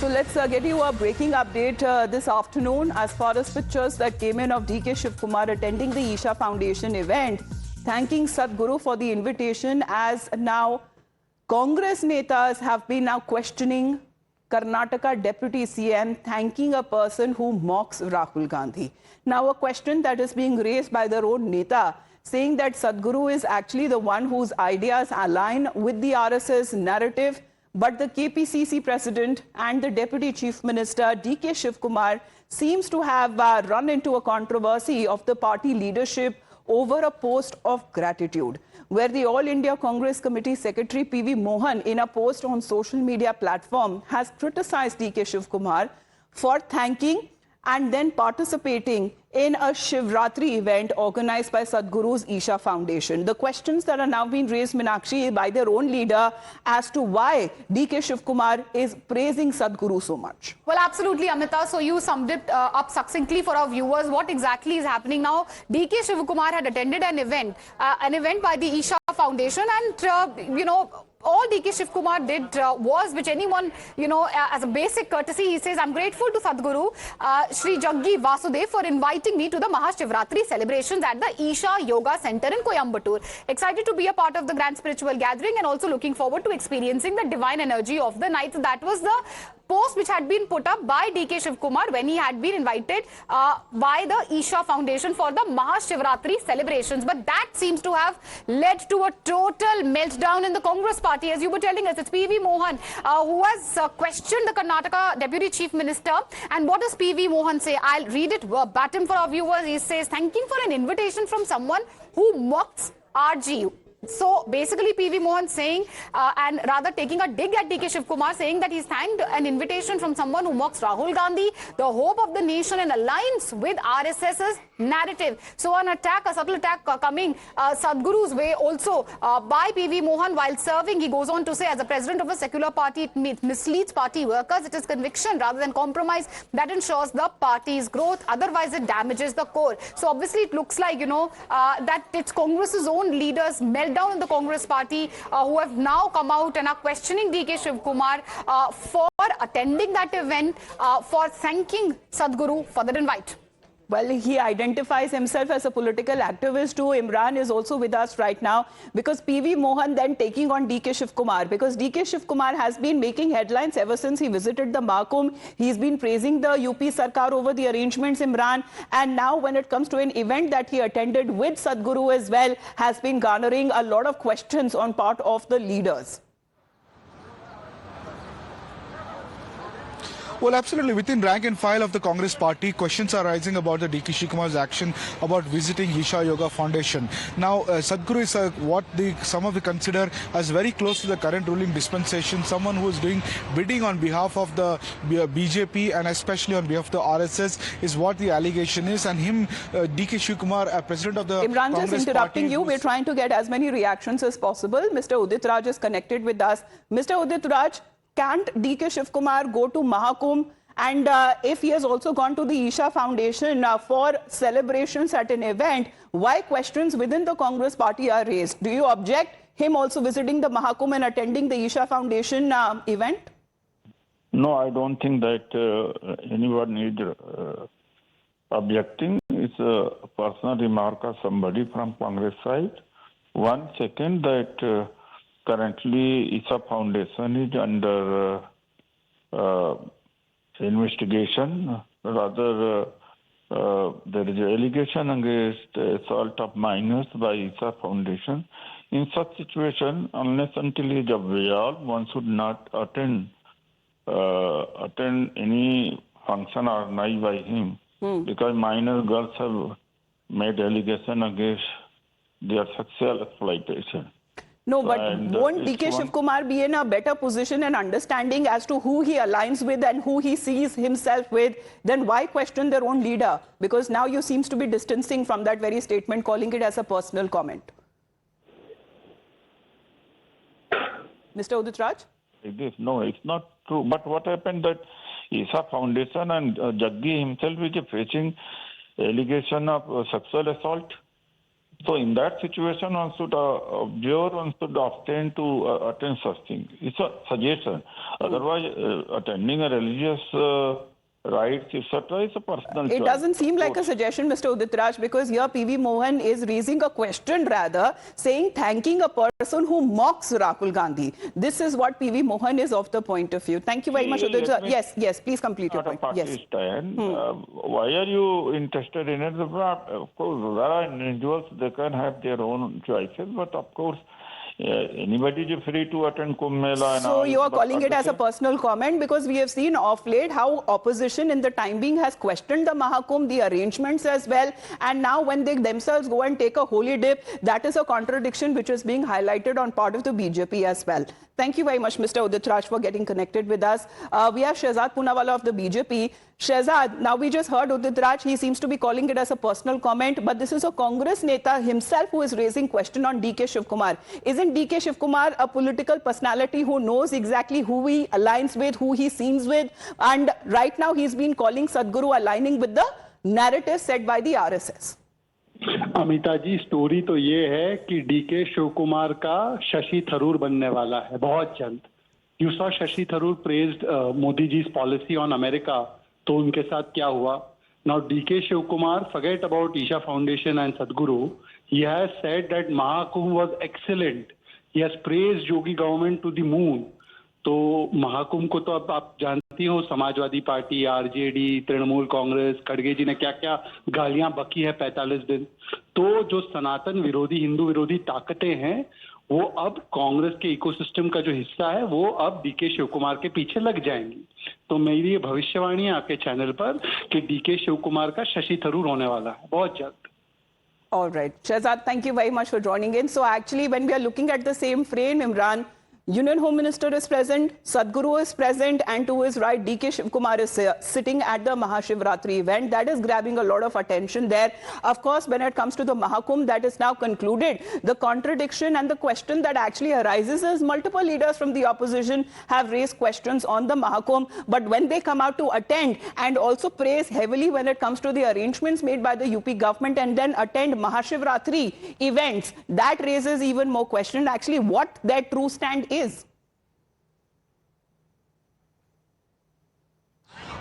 So let's get you a breaking update this afternoon as far as pictures that came in of DK Shivkumar attending the Isha Foundation event, thanking Sadhguru for the invitation, as now Congress netas have been now questioning Karnataka Deputy CM, thanking a person who mocks Rahul Gandhi. Now a question that is being raised by their own neta, saying that Sadhguru is actually the one whose ideas align with the RSS narrative, but the KPCC president and the Deputy Chief Minister DK Shivkumar seems to have run into a controversy of the party leadership over a post of gratitude, where the All India Congress Committee Secretary PV Mohan, in a post on social media platform, has criticized DK Shivkumar for thanking and then participating in a Shivratri event organized by Sadhguru's Isha Foundation. The questions that are now being raised, Meenakshi, by their own leader as to why DK Shivkumar is praising Sadhguru so much. Well, absolutely, Amita. So you summed it up succinctly for our viewers. What exactly is happening now? DK Shivkumar had attended an event by the Isha Foundation, and all DK Shivkumar did was, which anyone, as a basic courtesy, he says, I'm grateful to Sadhguru, Shri Jaggi Vasudev, for inviting me to the Mahashivratri celebrations at the Isha Yoga Center in Coimbatore. Excited to be a part of the grand spiritual gathering and also looking forward to experiencing the divine energy of the night. That was the post which had been put up by DK Shivkumar when he had been invited by the Isha Foundation for the Mahashivratri celebrations. But that seems to have led to a total meltdown in the Congress party. As you were telling us, it's PV Mohan who has questioned the Karnataka Deputy Chief Minister. And what does PV Mohan say? I'll read it verbatim for our viewers. He says, thanking for an invitation from someone who mocks RGU. So basically PV Mohan saying, and rather taking a dig at DK Shivkumar, saying that he's thanked an invitation from someone who mocks Rahul Gandhi, the hope of the nation, and aligns with RSS's narrative. So an attack, a subtle attack coming Sadhguru's way also by PV Mohan while serving. He goes on to say, as a president of a secular party, it misleads party workers. It is conviction rather than compromise that ensures the party's growth. Otherwise, it damages the core. So obviously, it looks like, that it's Congress's own leaders melt down in the Congress party who have now come out and are questioning DK Shivkumar for attending that event, for thanking Sadhguru for that invite. Well, he identifies himself as a political activist too. Imran is also with us right now, because PV Mohan then taking on DK Shivkumar, because DK Shivkumar has been making headlines ever since he visited the Mahakumbh. He's been praising the UP Sarkar over the arrangements, Imran, and now when it comes to an event that he attended with Sadhguru as well, has been garnering a lot of questions on part of the leaders. Well, absolutely. Within rank and file of the Congress party, questions are rising about the DK Shivkumar's action about visiting Isha Yoga Foundation. Now, Sadhguru is what some of the consider as very close to the current ruling dispensation, someone who is doing bidding on behalf of the BJP and especially on behalf of the RSS is what the allegation is. And him, DK Shivkumar, president of the Imran, Congress just interrupting party, you, we're trying to get as many reactions as possible. Mr. Udit Raj is connected with us. Mr. Udit Raj, can't DK Shivkumar go to Mahakumbh? And if he has also gone to the Isha Foundation for celebrations at an event, why questions within the Congress party are raised? Do you object him also visiting the Mahakumbh and attending the Isha Foundation event? No, I don't think that anyone is objecting. It's a personal remark of somebody from Congress side. One second, that currently Isha Foundation is under investigation. Rather, there is an allegation against assault of minors by Isha Foundation. In such situation, unless until he is available, one should not attend any function organized by him, because minor girls have made allegation against their sexual exploitation. No, but won't DK Shivkumar be in a better position and understanding as to who he aligns with and who he sees himself with? Then why question their own leader? Because now you seems to be distancing from that very statement, calling it as a personal comment. Mr. Udit Raj? No, it's not true. But what happened that Isha Foundation and Jaggi himself is facing allegation of sexual assault. So in that situation, one should observe, one should abstain to attend such things. It's a suggestion. Otherwise, attending a religious rites, etc., is a personal choice. It doesn't seem like a suggestion, Mr. Udit Raj, because here PV Mohan is raising a question rather, saying thanking a person who mocks Rahul Gandhi. This is what PV Mohan is of the point of view. Thank you very much, Udit Raj. Yes, please complete your point. Yes. Why are you interested in it? Of course, there are individuals, they can have their own choices, but of course, anybody is free to attend Kumbh Mela. So you are calling it as a personal comment, because we have seen off late how opposition in the time being has questioned the Mahakumbh, the arrangements as well, and now when they themselves go and take a holy dip, that is a contradiction which is being highlighted on part of the BJP as well. Thank you very much, Mr. Udit Raj, for getting connected with us. We have Shehzad Poonawala of the BJP. Shehzad, now we just heard Udit Raj. He seems to be calling it as a personal comment, but this is a Congress Neta himself who is raising question on DK Shivkumar. Isn't DK Shivkumar a political personality who knows exactly who he aligns with, who he seems with? And right now he's been calling Sadhguru aligning with the narrative set by the RSS. Amita ji, story तो ये है कि DK Shiva Kumar का शशि थरूर बनने वाला है बहुत जल्द. You saw Shashi Tharoor praised Modi ji's policy on America, तो उनके साथ क्या हुआ? Now DK Shiva Kumar, forget about Isha Foundation and Sadhguru, he has said that Mahakumbh was excellent, he has praised Yogi government to the moon. तो महाकुंभ को तो अब आप जानती हो, समाजवादी पार्टी, आरजेडी, तृणमूल कांग्रेस, खड़गे जी ने क्या क्या गालियां बकी है 45 दिन. तो जो सनातन विरोधी, हिंदू विरोधी ताकतें हैं, वो अब कांग्रेस के इकोसिस्टम का जो हिस्सा है, वो अब डीके शिव कुमार के पीछे लग जाएंगी. तो मेरी ये भविष्यवाणी है आपके चैनल पर कि डीके शिव कुमार का शशि थरूर होने वाला है बहुत जल्द. All right, Shehzad, thank you very much for joining in. So actually, when we are looking at the same frame, Imran, Union Home Minister is present, Sadhguru is present, and to his right, DK Shivkumar is sitting at the Mahashivratri event. That is grabbing a lot of attention there. Of course, when it comes to the Mahakumbh, that is now concluded. The contradiction and the question that actually arises is multiple leaders from the opposition have raised questions on the Mahakumbh, but when they come out to attend and also praise heavily when it comes to the arrangements made by the UP government and then attend Mahashivratri events, that raises even more question actually what their true stand is.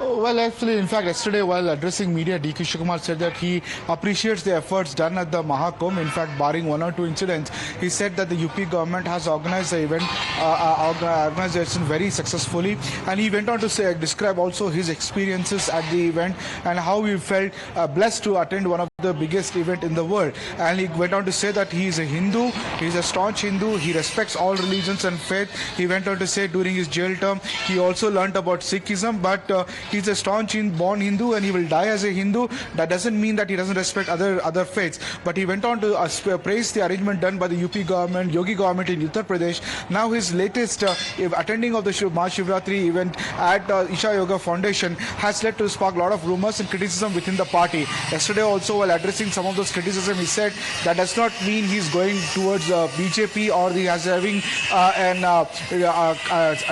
Well, actually, in fact, yesterday while addressing media, DK Shivkumar said that he appreciates the efforts done at the Mahakumbh. In fact, barring one or two incidents, he said that the UP government has organized the event, organization very successfully. And he went on to say, describe also his experiences at the event and how he felt blessed to attend one of the biggest event in the world. And he went on to say that he is a Hindu, he is a staunch Hindu, he respects all religions and faith. He went on to say during his jail term, he also learnt about Sikhism, but he's a staunch born Hindu and he will die as a Hindu. That doesn't mean that he doesn't respect other faiths. But he went on to praise the arrangement done by the UP government, Yogi government in Uttar Pradesh. Now his latest attending of the Mahashivratri event at Isha Yoga Foundation has led to spark a lot of rumors and criticism within the party. Yesterday also, while addressing some of those criticism, he said that does not mean he's going towards BJP or he is having a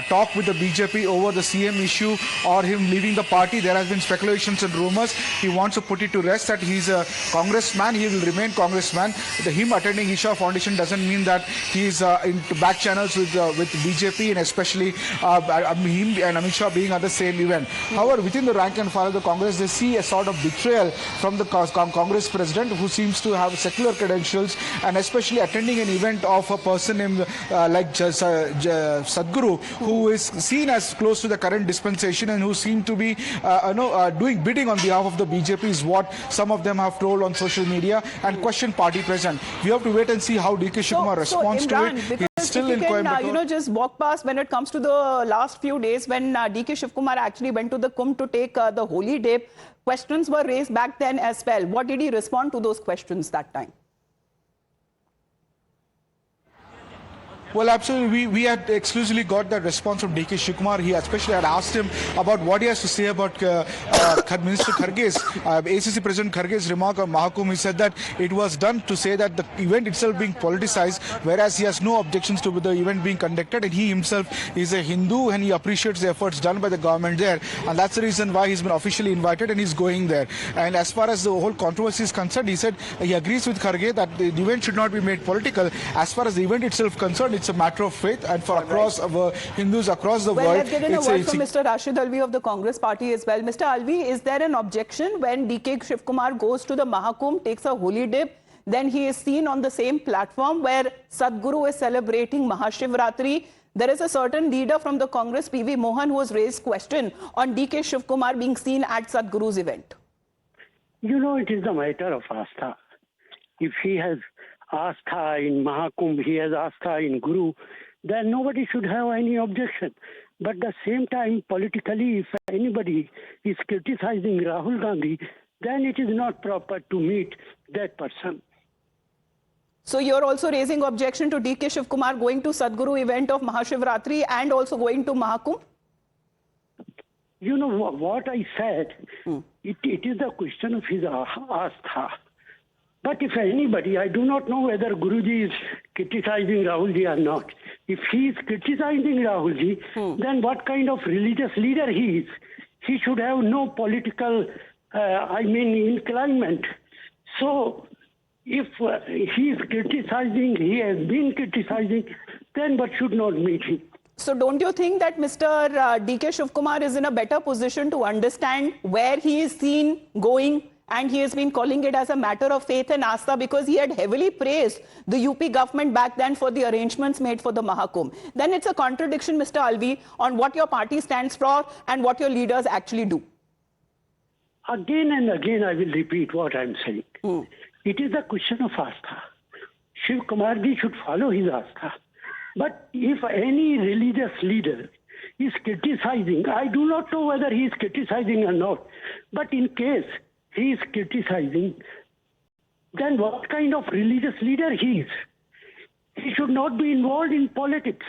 talk with the BJP over the CM issue or him leaving the party. There has been speculations and rumors. He wants to put it to rest that he's a congressman. He will remain congressman. Him attending Isha Foundation doesn't mean that he's into back channels with BJP and especially him and Amit Shah being at the same event. However, within the rank and file of the Congress, they see a sort of betrayal from the Congress president who seems to have secular credentials and especially attending an event of a person named like Sadhguru, who is seen as close to the current dispensation and who seem to be doing bidding on behalf of the BJP is what some of them have told on social media and question party present. We have to wait and see how DK Shivkumar responds to it. He's still in Coimbatore. Just walk past when it comes to the last few days when DK Shivkumar actually went to the Kumbh to take the holy dip. Questions were raised back then as well. What did he respond to those questions that time? Well, absolutely. We had exclusively got that response from DK Shivakumar. He especially had asked him about what he has to say about Minister Kharge's, ACC President Kharge's remark on Mahakumbh. He said that it was done to say that the event itself being politicized, whereas he has no objections to the event being conducted, and he himself is a Hindu and he appreciates the efforts done by the government there, and that's the reason why he's been officially invited and he's going there. And as far as the whole controversy is concerned, he said he agrees with Kharge that the event should not be made political. As far as the event itself concerned, it's a matter of faith, and for across Hindus across the world. Let's get in a word from Mr. Rashid Alvi of the Congress party as well. Mr. Alvi, is there an objection when DK Shivakumar goes to the Mahakumbh, takes a holy dip, then he is seen on the same platform where Sadhguru is celebrating Mahashivratri? There is a certain leader from the Congress, PV Mohan, who has raised question on DK Shivakumar being seen at Sadhguru's event. You know, it is a matter of Astha. If he has Astha in Mahakumbh, he has Astha in Guru, then nobody should have any objection. But at the same time, politically, if anybody is criticizing Rahul Gandhi, then it is not proper to meet that person. So you're also raising objection to DK Shivakumar going to Sadhguru event of Mahashivratri and also going to Mahakumbh? You know what I said, it is a question of his Astha. But if anybody, I do not know whether Guruji is criticizing Rahulji or not. If he is criticizing Rahulji, then what kind of religious leader he is? He should have no political, inclination. So, if he is criticizing, he has been criticizing, then what should not meet him? So don't you think that Mr. DK Shivakumar is in a better position to understand where he is seen going? And he has been calling it as a matter of faith and Astha because he had heavily praised the UP government back then for the arrangements made for the Mahakumbh. Then it's a contradiction, Mr. Alvi, on what your party stands for and what your leaders actually do. Again and again, I will repeat what I'm saying. It is a question of Astha. Shiv Kumarji should follow his Astha. But if any religious leader is criticizing, I do not know whether he is criticizing or not, but in case he is criticizing, then what kind of religious leader he is? He should not be involved in politics.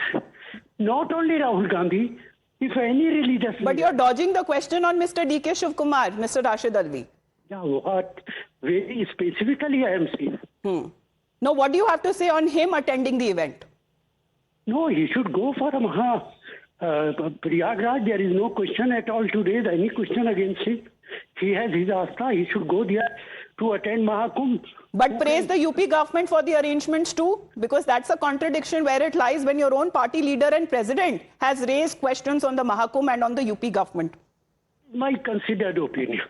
Not only Rahul Gandhi, if any religious leader... But you're dodging the question on Mr. DK Shivakumar, Mr. Rashid Alvi. Yeah, what very specifically I am saying. No, what do you have to say on him attending the event? No, he should go for a Prayagraj. There is no question at all today, any question against him. He has his Astha. He should go there to attend Mahakumbh. But praise the UP government for the arrangements too, because that's a contradiction where it lies when your own party leader and president has raised questions on the Mahakumbh and on the UP government. My considered opinion.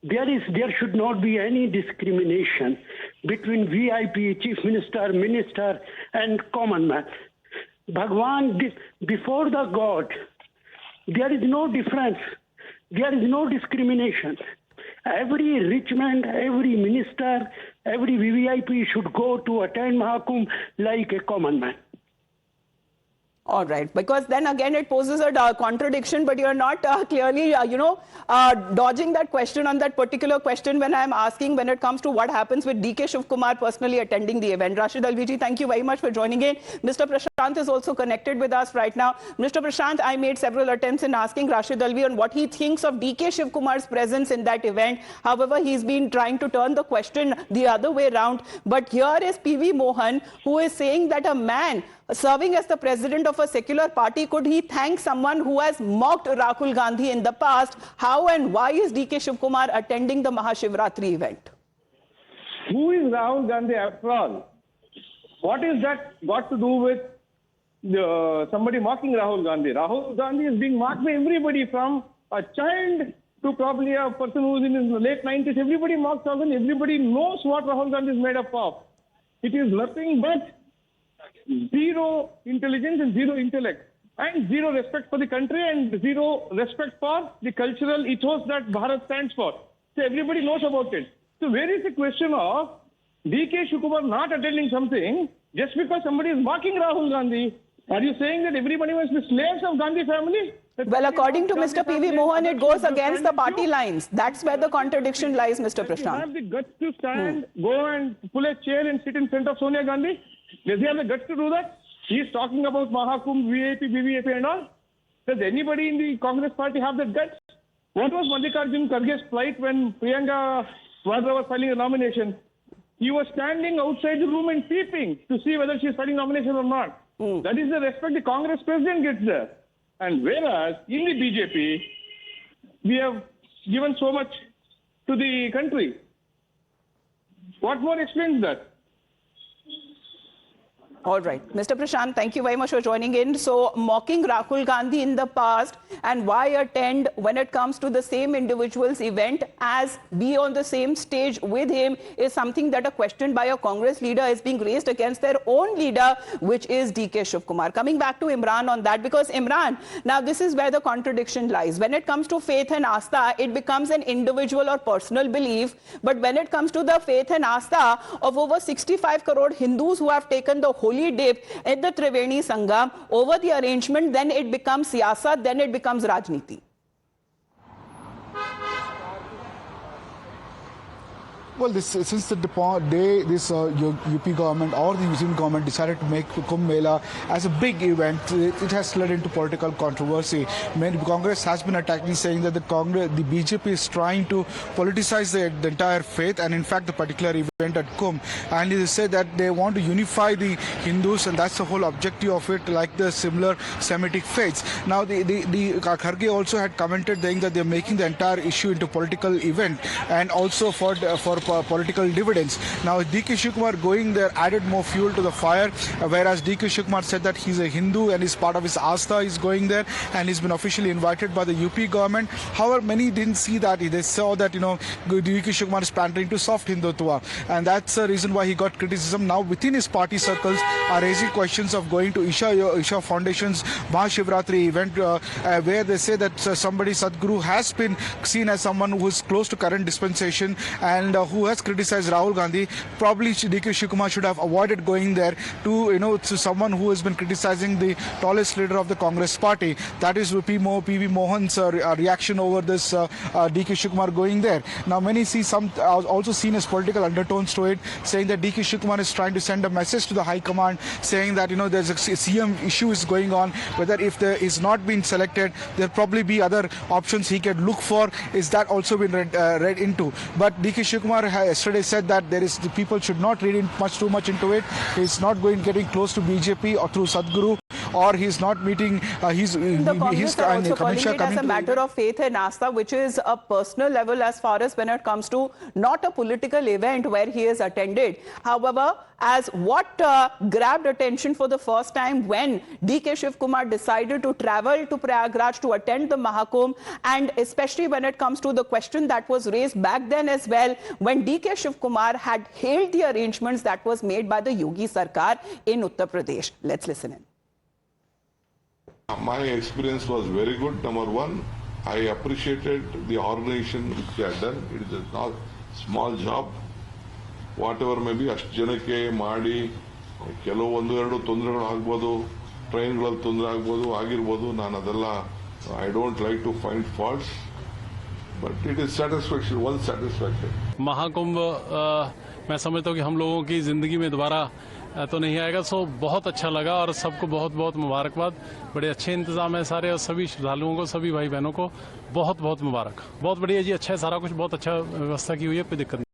There should not be any discrimination between VIP, chief minister, minister, and common man. Bhagwan, before the God, there is no difference. There is no discrimination. Every rich man, every minister, every VVIP should go to attend Mahakumbh like a common man. All right, because then again it poses a contradiction, but you're not clearly, dodging that question on that particular question when I'm asking when it comes to what happens with DK Shivakumar personally attending the event. Rashid Alvi, thank you very much for joining in. Mr. Prashant is also connected with us right now. Mr. Prashant, I made several attempts in asking Rashid Alvi on what he thinks of DK Shivakumar's presence in that event. However, he's been trying to turn the question the other way around. But here is PV Mohan, who is saying that a man serving as the president of a secular party, could he thank someone who has mocked Rahul Gandhi in the past? How and why is DK Shivakumar attending the Mahashivratri event? Who is Rahul Gandhi after all? What is that got to do with somebody mocking Rahul Gandhi? Rahul Gandhi is being mocked by everybody, from a child to probably a person who is in his late 90s. Everybody mocks Rahul Gandhi. Everybody knows what Rahul Gandhi is made up of. It is nothing but zero intelligence and zero intellect, and zero respect for the country and zero respect for the cultural ethos that Bharat stands for. So everybody knows about it. So where is the question of DK Shivakumar not attending something just because somebody is mocking Rahul Gandhi? Are you saying that everybody must be slaves of Gandhi family? Well, according to Mr. PV Mohan, it goes against the party lines. That's where the contradiction lies, Mr. Prashant. Does he have the guts to stand, go and pull a chair and sit in front of Sonia Gandhi? Does he have the guts to do that? She's talking about Mahakumbh, VIP, BVP and all. Does anybody in the Congress party have that guts? What was Mallikarjun Kharge's plight when Priyanka Vadra was filing a nomination? He was standing outside the room and peeping to see whether she's filing nomination or not. That is the respect the Congress president gets there. And whereas in the BJP, we have given so much to the country. What more explains that? All right. Mr. Prashant, thank you very much for joining in. So, mocking Rahul Gandhi in the past and why attend when it comes to the same individual's event as be on the same stage with him is something that a question by a Congress leader is being raised against their own leader, which is DK Shivkumar. Coming back to Imran on that, because Imran, now this is where the contradiction lies. When it comes to faith and Astha, it becomes an individual or personal belief. But when it comes to the faith and Astha of over 65 crore Hindus who have taken the holy dip at the Triveni Sangam over the arrangement, then it becomes siyasat, then it becomes rajniti. Well, since the day this UP government or the New Zealand government decided to make Kumbh Mela as a big event, it has led into political controversy. Congress has been attacking, saying that the BJP is trying to politicize the entire faith and in fact the particular event at Kumbh. And they say that they want to unify the Hindus, and that's the whole objective of it, like the similar Semitic faiths. Now, the Kharge also had commented saying that they're making the entire issue into political event and also for political dividends. Now, DK Shivkumar going there added more fuel to the fire, whereas DK Shivkumar said that he's a Hindu and is part of his Astha is going there and he's been officially invited by the UP government. However, many didn't see that. They saw that, DK Shivkumar is pandering to soft Hindutva, and that's the reason why he got criticism. Now, within his party circles are raising questions of going to Isha Foundation's Mahashivratri event, where they say that somebody, Sadhguru, has been seen as someone who is close to current dispensation and who has criticized Rahul Gandhi. Probably DK Shivkumar should have avoided going there to someone who has been criticizing the tallest leader of the Congress party. That is PV Mohan's reaction over this DK Shivkumar going there. Now, many see some also seen as political undertones to it, saying that DK Shivkumar is trying to send a message to the High Command, saying that there's a CM issue is going on. Whether if there is not been selected, there'll probably be other options he can look for. Is that also been read into? But DK Shivkumar yesterday said that the people should not read in too much into it. He's not getting close to BJP or through Sadhguru, or he's not meeting. The Congress are also calling it as a matter of faith and Astha, which is a personal level as far as when it comes to not a political event where he has attended. However, as what grabbed attention for the first time when DK Shivkumar decided to travel to Prayagraj to attend the Mahakumbh, and especially when it comes to the question that was raised back then as well, when DK Shivkumar had hailed the arrangements that was made by the Yogi Sarkar in Uttar Pradesh. Let's listen in. My experience was very good. Number one, I appreciated the organization which they had done. It is a not small job. Whatever may be, ಅಷ್ಟು ಜನಕ್ಕೆ ಮಾಡಿ ಕೆಲವು ಎರಡು ತೊಂದರೆಗಳು ಆಗ್ಬೋದು, ಟ್ರೈನ್ಗಳಲ್ಲಿ ತೊಂದರೆ ಆಗ್ಬೋದು, ಆಗಿರ್ಬೋದು. ನಾನು ಅದೆಲ್ಲ I don't like to find faults, but it is satisfaction, one satisfaction. Mahakumbh मैं समझता हूँ कि हम लोगों की जिंदगी में दोबारा तो नहीं आएगा। सो बहुत अच्छा लगा और सबको बहुत बहुत मुबारकबाद। बड़े अच्छे इंतजाम है सारे, और सभी श्रद्धालुओं को, सभी भाई बहनों को बहुत बहुत मुबारक। बहुत बढ़िया जी, अच्छा है सारा कुछ, बहुत अच्छा व्यवस्था की हुई है, कोई दिक्कत नहीं।